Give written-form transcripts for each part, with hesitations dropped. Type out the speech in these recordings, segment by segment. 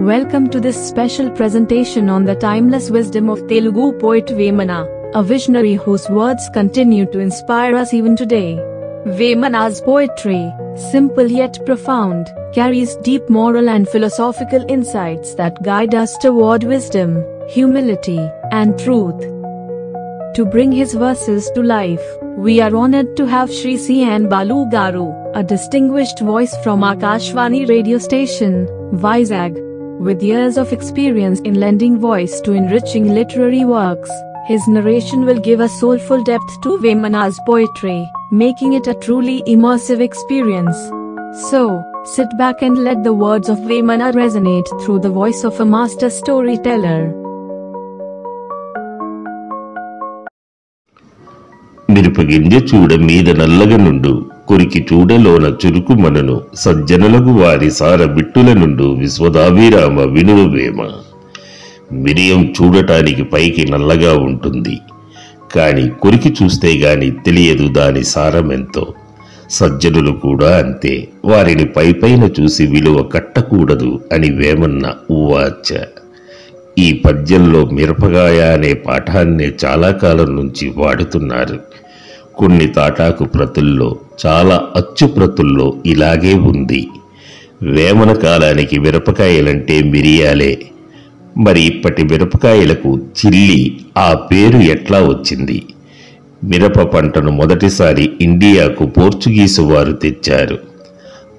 Welcome to this special presentation on the timeless wisdom of Telugu poet Vemana, a visionary whose words continue to inspire us even today. Vemana's poetry, simple yet profound, carries deep moral and philosophical insights that guide us toward wisdom, humility, and truth. To bring his verses to life, we are honored to have Shri C.N. Balu Garu, a distinguished voice from Akashvani radio station, Vizag. With years of experience in lending voice to enriching literary works, his narration will give a soulful depth to Vemana's poetry, making it a truly immersive experience. So, sit back and let the words of Vemana resonate through the voice of a master storyteller. మిరపగింజ చూడ మీద నల్లగ నుండు కొరికి చూడలోన చురుకుమనను సజ్జనులకు వారి సార బిట్టుల నుండు విశ్వదాభిరామ వినువేమ. మిరియం చూడటానికి పైకి నల్లగా ఉంటుంది, కాని కొరికి చూస్తే గాని తెలియదు దాని సారమెంతో. సజ్జనులు కూడా అంతే, వారిని పైపైన చూసి విలువ కట్టకూడదు అని వేమన్న ఉవాచ. ఈ పద్యంలో మిరపగాయ అనే పాఠాన్నే చాలా కాలం నుంచి వాడుతున్నారు. కొన్ని తాటాకు ప్రతుల్లో, చాలా అచ్చు ప్రతుల్లో ఇలాగే ఉంది. వేమన కాలానికి మిరపకాయలంటే మిరియాలే. మరి ఇప్పటి మిరపకాయలకు చిల్లి ఆ పేరు ఎట్లా వచ్చింది? మిరప పంటను మొదటిసారి ఇండియాకు పోర్చుగీసు వారు తెచ్చారు.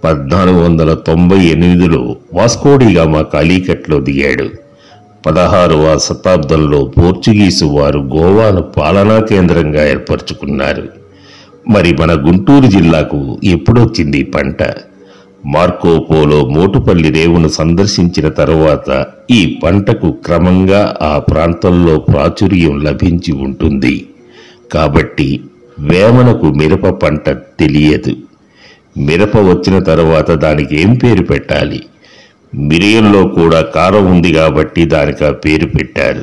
1498లో వాస్కోడిగామా కాలికట్లో దిగాడు. 16వ శతాబ్దంలో పోర్చుగీసు వారు గోవాను పాలనా కేంద్రంగా ఏర్పరచుకున్నారు. మరి మన గుంటూరు జిల్లాకు ఎప్పుడొచ్చింది ఈ పంట? మార్కోపోలో మోటుపల్లి రేవును సందర్శించిన తరువాత ఈ పంటకు క్రమంగా ఆ ప్రాంతంలో ప్రాచుర్యం లభించి ఉంటుంది. కాబట్టి వేమనకు మిరప పంట తెలియదు. మిరప వచ్చిన తరువాత దానికి ఏం పేరు పెట్టాలి? మిరియంలో కూడా కారం ఉంది కాబట్టి దానికి ఆ పేరు పెట్టారు.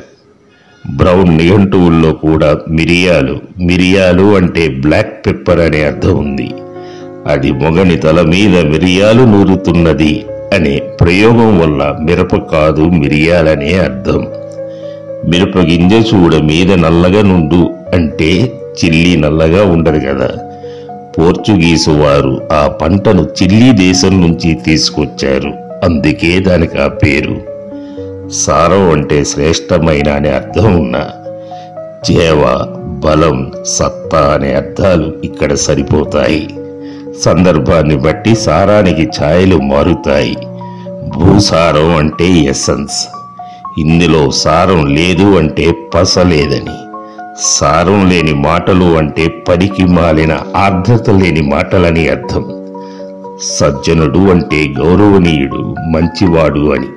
బ్రౌన్ నిఘంటువుల్లో కూడా మిరియాలు అంటే బ్లాక్ పెప్పర్ అనే అర్థం ఉంది. అది మొగని తల మీద మిరియాలు నూరుతున్నది అనే ప్రయోగం వల్ల మిరప కాదు మిరియాలనే అర్థం. మిరప గింజ చూడ మీద నల్లగా నుండు అంటే చిల్లీ నల్లగా ఉండదు కదా. పోర్చుగీసు వారు ఆ పంటను చిల్లీ దేశం నుంచి తీసుకొచ్చారు, అందుకే దానికి ఆ పేరు. సారం అంటే శ్రేష్టమైన అనే అర్థం ఉన్న చేవ, బలం, సత్తా అనే అర్థాలు ఇక్కడ సరిపోతాయి. సందర్భాన్ని బట్టి సారానికి ఛాయలు మారుతాయి. భూసారం అంటే ఎసెన్స్. ఇందులో సారం లేదు అంటే పస లేదని. సారం లేని మాటలు అంటే పనికి మాలిన ఆర్ద్రత లేని మాటలని అర్థం. సజ్జనుడు అంటే గౌరవనీయుడు, మంచివాడు అని.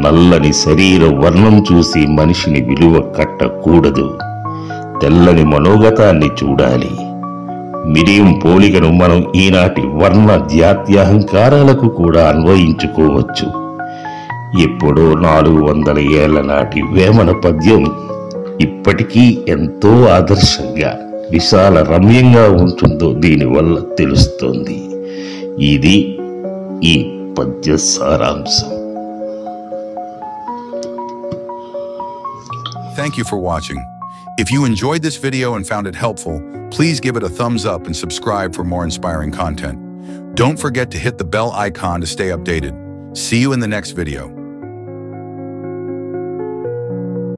నల్లని శరీర వర్ణం చూసి మనిషిని విలువ కట్టకూడదు. తెల్లని మనోగతాన్ని చూడాలి. మిరియం పోలికను మనం ఈనాటి వర్ణ జాత్యహంకారాలకు కూడా అన్వయించుకోవచ్చు. ఎప్పుడో 400 ఏళ్ల నాటి వేమన పద్యం ఇప్పటికీ ఎంతో ఆదర్శంగా, విశాల రమ్యంగా ఉంటుందో దీనివల్ల తెలుస్తోంది. ఇది ఈ పద్య సారాంశం. Thank you for watching. If you enjoyed this video and found it helpful, please give it a thumbs up and subscribe for more inspiring content. Don't forget to hit the bell icon to stay updated. See you in the next video.